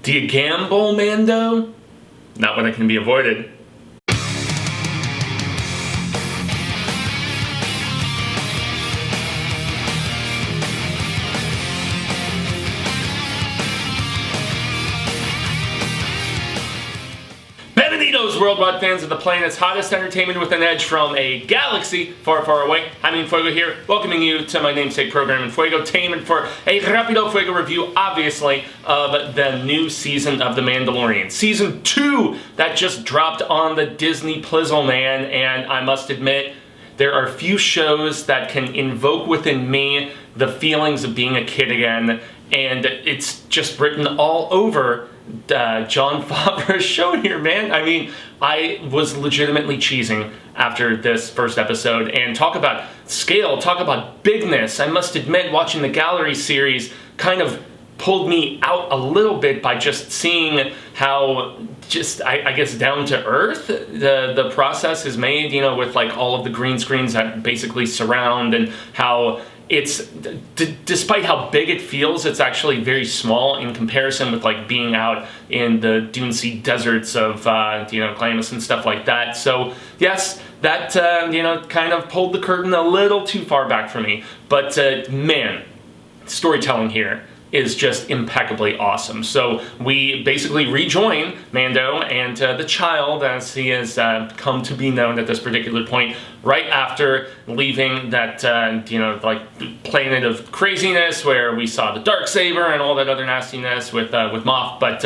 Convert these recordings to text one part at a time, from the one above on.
Do you gamble, Mando? Not when it can be avoided. Bienvenidos, worldwide fans of the planet's hottest entertainment with an edge from a galaxy far, far away. Jaime En Fuego here, welcoming you to my namesake program, Enfuegotainment, for a RAPIDO FUEGO review, obviously, of the new season of The Mandalorian. Season 2 that just dropped on the Disney Plizzle, man, and I must admit, there are few shows that can invoke within me the feelings of being a kid again, and it's just written all over Jon Favreau's show here, man. I mean, I was legitimately cheesing after this first episode, and talk about scale, talk about bigness. I must admit, watching the gallery series kind of pulled me out a little bit by just seeing how just, I guess, down to earth the process is made, you know, with like all of the green screens that basically surround, and how it's, despite how big it feels, it's actually very small in comparison with like being out in the Dune Sea deserts of, you know, Glamis and stuff like that. So yes, that, you know, kind of pulled the curtain a little too far back for me. But man, storytelling here is just impeccably awesome. So we basically rejoin Mando and the child, as he has come to be known at this particular point, right after leaving that, you know, like planet of craziness where we saw the Darksaber and all that other nastiness with Moff. But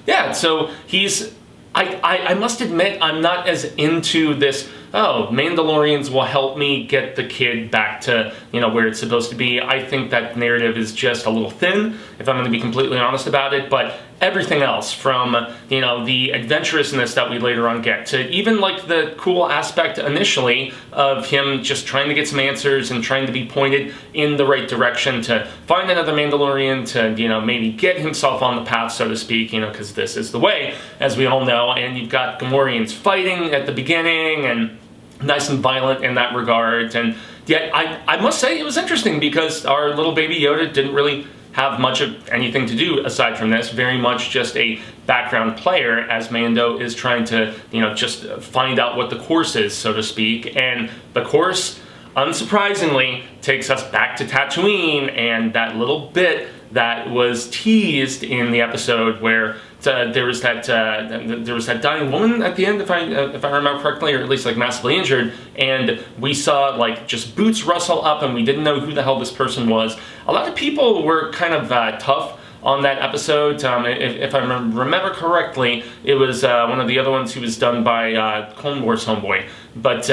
yeah, so he's, I must admit, I'm not as into this, oh, Mandalorians will help me get the kid back to, you know, where it's supposed to be. I think that narrative is just a little thin, if I'm going to be completely honest about it, but everything else from, you know, the adventurousness that we later on get, to even like the cool aspect initially of him just trying to get some answers and trying to be pointed in the right direction to find another Mandalorian to, you know, maybe get himself on the path, so to speak, you know, because this is the way, as we all know. And you've got Gamorreans fighting at the beginning, and nice and violent in that regard. And yet I must say it was interesting because our little baby Yoda didn't really have much of anything to do aside from this. Very much just a background player as Mando is trying to, you know, just find out what the course is, so to speak. And the course, unsurprisingly, takes us back to Tatooine, and that little bit that was teased in the episode where there was that dying woman at the end, if I remember correctly, or at least like massively injured, and we saw like just boots rustle up, and we didn't know who the hell this person was. A lot of people were kind of tough on that episode. If I remember correctly, it was one of the other ones who was done by Clone Wars homeboy. But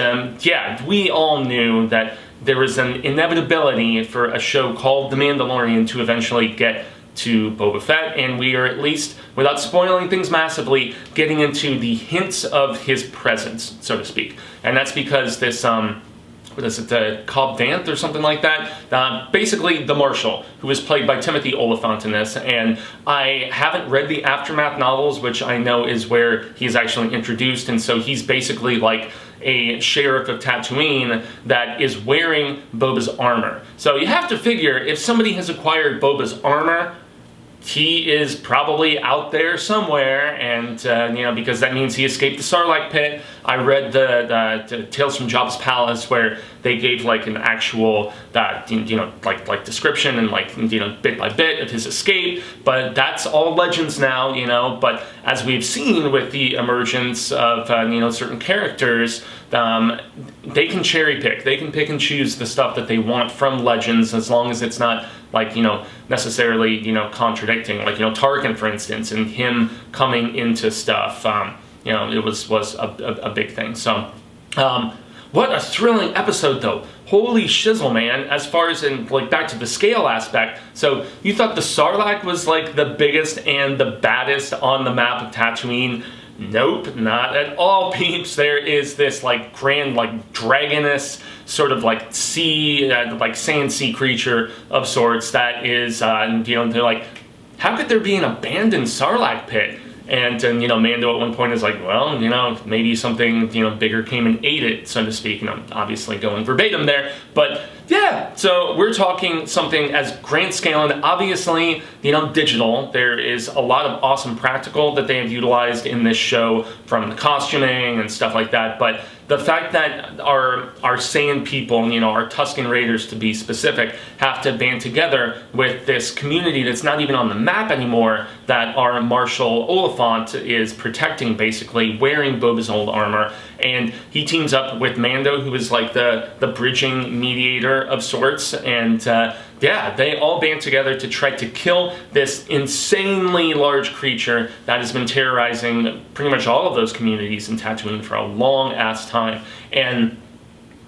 yeah, we all knew that there was an inevitability for a show called The Mandalorian to eventually get to Boba Fett, and we are, at least without spoiling things massively, getting into the hints of his presence, so to speak. And that's because this, what is it, Cobb Vanth or something like that? Basically the Marshal, who is played by Timothy Oliphant in this, and I haven't read the Aftermath novels, which I know is where he's actually introduced, and so he's basically like a sheriff of Tatooine that is wearing Boba's armor. So you have to figure, if somebody has acquired Boba's armor, he is probably out there somewhere, and you know, because that means he escaped the Sarlacc pit. I read the Tales from Jabba's Palace, where they gave like an actual you know, like description and like, you know, bit by bit of his escape. But that's all legends now, you know. But as we've seen with the emergence of you know, certain characters, they can cherry pick. They can pick and choose the stuff that they want from legends, as long as it's not like, you know, necessarily, you know, contradicting. Like, you know, Tarkin, for instance, and him coming into stuff, you know, it was a big thing. So, what a thrilling episode, though. Holy shizzle, man, as far as in, like, back to the scale aspect. So, you thought the Sarlacc was, like, the biggest and the baddest on the map of Tatooine? Nope, not at all, peeps. There is this, like, grand, like, dragonous sort of, like, sea, like, sand sea creature of sorts that is, you know, they're like, how could there be an abandoned Sarlacc pit? And you know, Mando at one point is like, well, you know, maybe something, you know, bigger came and ate it, so to speak. And I'm obviously going verbatim there, but yeah, so we're talking something as grand scale and obviously, you know, digital. There is a lot of awesome practical that they have utilized in this show, from the costuming and stuff like that, but the fact that our Saiyan people, you know, our Tusken Raiders to be specific, have to band together with this community that's not even on the map anymore, that our Marshal Oliphant is protecting, basically, wearing Boba's old armor, and he teams up with Mando, who is like the bridging mediator of sorts, and yeah, they all band together to try to kill this insanely large creature that has been terrorizing pretty much all of those communities in Tatooine for a long-ass time. And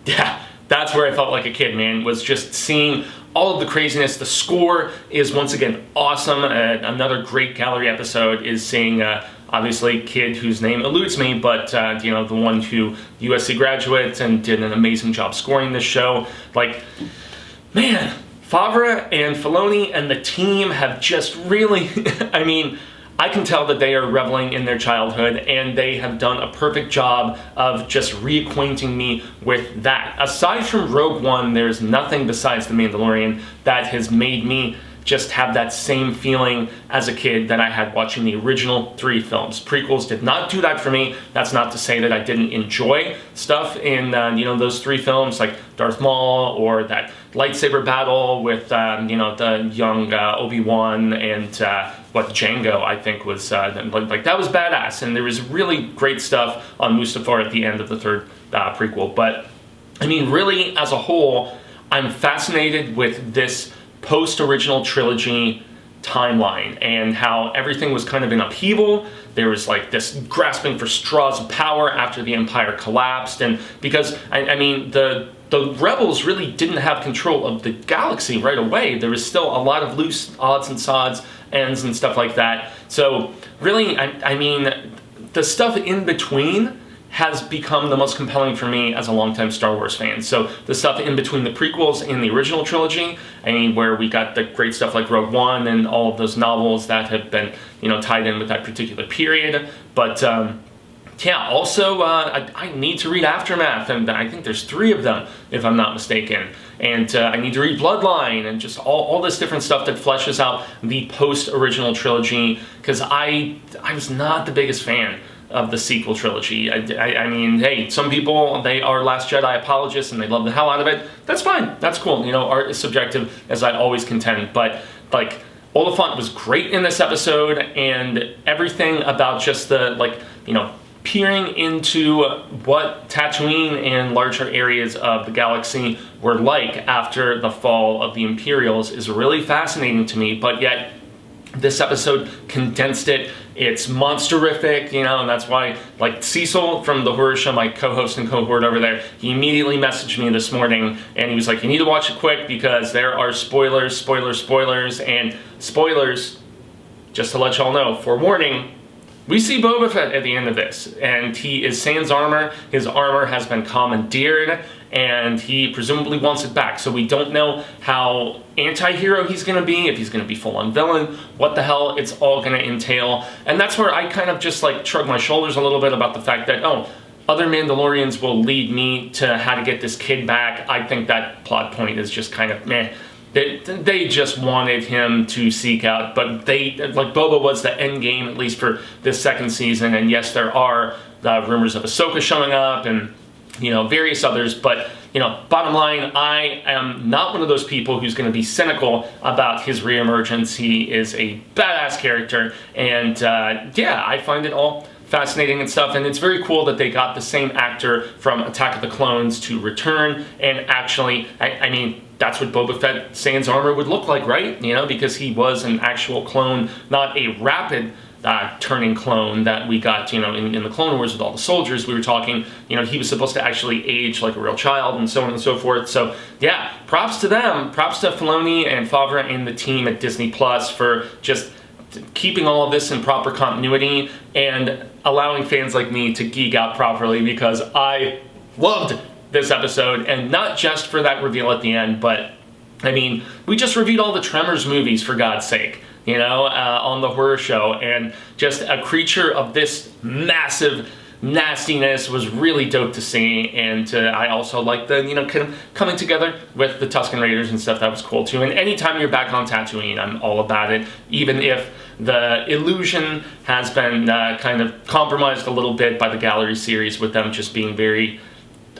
yeah, that's where I felt like a kid, man, was just seeing all of the craziness. The score is, once again, awesome. Another great gallery episode is seeing, obviously, kid whose name eludes me, but, you know, the one who USC graduates and did an amazing job scoring this show. Like, man, Favre and Filoni and the team have just really, I mean, I can tell that they are reveling in their childhood, and they have done a perfect job of just reacquainting me with that. Aside from Rogue One, there's nothing besides The Mandalorian that has made me just have that same feeling as a kid that I had watching the original 3 films. Prequels did not do that for me. That's not to say that I didn't enjoy stuff in you know, those 3 films, like Darth Maul, or that lightsaber battle with you know, the young Obi-Wan and what, Django, I think was like that was badass, and there was really great stuff on Mustafar at the end of the 3rd prequel. But I mean, really, as a whole, I'm fascinated with this post-original trilogy timeline and how everything was kind of in upheaval. There was like this grasping for straws of power after the Empire collapsed, and because I mean the rebels really didn't have control of the galaxy right away. There was still a lot of loose odds and sods, ends and stuff like that. So really, I mean, the stuff in between has become the most compelling for me as a longtime Star Wars fan. So the stuff in between the prequels and the original trilogy, I mean, where we got the great stuff like Rogue One and all of those novels that have been, you know, tied in with that particular period. But yeah, also I need to read Aftermath, and I think there's 3 of them, if I'm not mistaken. And I need to read Bloodline, and just all this different stuff that fleshes out the post-original trilogy, because I was not the biggest fan of the sequel trilogy. I mean, hey, some people, they are Last Jedi apologists and they love the hell out of it. That's fine. That's cool. You know, art is subjective, as I always contend. But, like, Oliphant was great in this episode, and everything about just the, like, you know, peering into what Tatooine and larger areas of the galaxy were like after the fall of the Imperials is really fascinating to me, but yet this episode condensed it. It's monsterific, you know, and that's why, like, Cecil from the Horror Show, my co-host and cohort over there, he immediately messaged me this morning, and he was like, you need to watch it quick because there are spoilers, and spoilers, just to let y'all know, forewarning, we see Boba Fett at the end of this, and he is sans armor. His armor has been commandeered, and he presumably wants it back. So we don't know how anti-hero he's going to be, if he's going to be full-on villain, what the hell it's all going to entail. And that's where I kind of just, like, shrug my shoulders a little bit about the fact that, oh, other Mandalorians will lead me to how to get this kid back. I think that plot point is just kind of meh. They just wanted him to seek out, but like, Boba was the end game, at least for this 2nd season, and yes, there are rumors of Ahsoka showing up, and, you know, various others, but, you know, bottom line, I am not one of those people who's going to be cynical about his reemergence. He is a badass character, and, yeah, I find it all fascinating and stuff, and it's very cool that they got the same actor from Attack of the Clones to return, and actually, I mean, that's what Boba Fett sans armor would look like, right? You know, because he was an actual clone, not a rapid turning clone that we got, you know, in the Clone Wars with all the soldiers. We were talking, you know, he was supposed to actually age like a real child and so on and so forth. So, yeah, props to them. Props to Filoni and Favre and the team at Disney Plus for just keeping all of this in proper continuity and allowing fans like me to geek out properly, because I loved this episode, and not just for that reveal at the end, but I mean, we just reviewed all the Tremors movies, for God's sake. on the horror show, and just a creature of this massive nastiness was really dope to see. And I also like the kind of coming together with the Tusken Raiders and stuff. That was cool too. And anytime you're back on Tatooine, I'm all about it, even if the illusion has been kind of compromised a little bit by the gallery series, with them just being very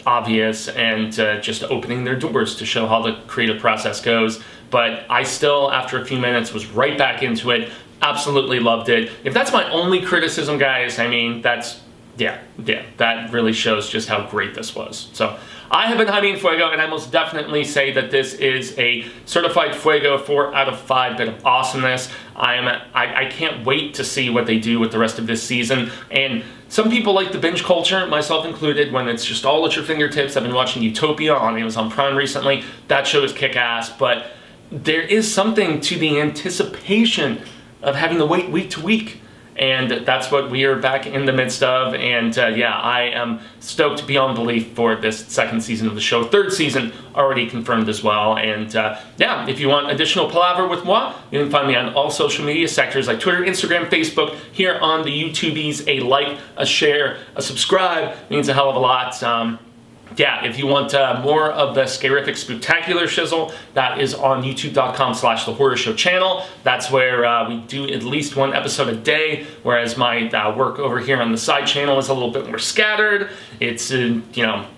obvious and just opening their doors to show how the creative process goes. But I still, after a few minutes, was right back into it. Absolutely loved it. If that's my only criticism, guys, I mean, that's that really shows just how great this was. So I have been Jaime En Fuego, and I most definitely say that this is a certified Fuego 4 out of 5 bit of awesomeness. I can't wait to see what they do with the rest of this season. And some people like the binge culture, myself included, when it's just all at your fingertips. I've been watching Utopia on Amazon Prime recently. That show is kick-ass, but there is something to the anticipation of having to wait week to week. And that's what we are back in the midst of. And I am stoked beyond belief for this second season of the show. Third season already confirmed as well. And if you want additional palaver with moi, you can find me on all social media sectors like Twitter, Instagram, Facebook. Here on the YouTubies, a like, a share, a subscribe means a hell of a lot. If you want more of the scarific spectacular shizzle, that is on youtube.com/The Horror Show channel. That's where we do at least one episode a day, whereas my work over here on the side channel is a little bit more scattered. It's a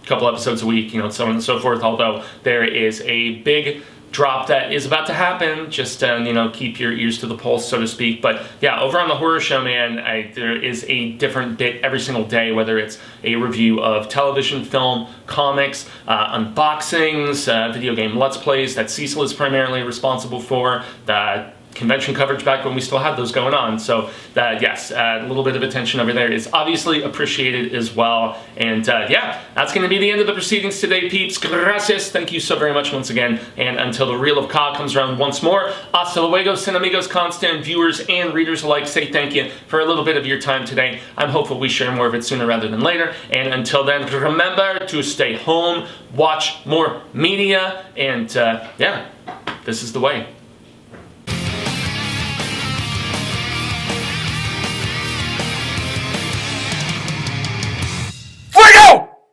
couple episodes a week, so on and so forth, although there is a big drop that is about to happen. Just keep your ears to the pulse, so to speak. But over on the Horror Show, man, there is a different bit every single day, whether it's a review of television, film, comics, unboxings, video game let's plays that Cecil is primarily responsible for, the convention coverage back when we still had those going on. So yes, a little bit of attention over there is obviously appreciated as well. And that's going to be the end of the proceedings today, peeps. Gracias. Thank you so very much once again. And until the reel of Ka comes around once more, hasta luego, Cinemigos, constant viewers and readers alike, say thank you for a little bit of your time today. I'm hopeful we share more of it sooner rather than later. And until then, remember to stay home, watch more media, and this is the way.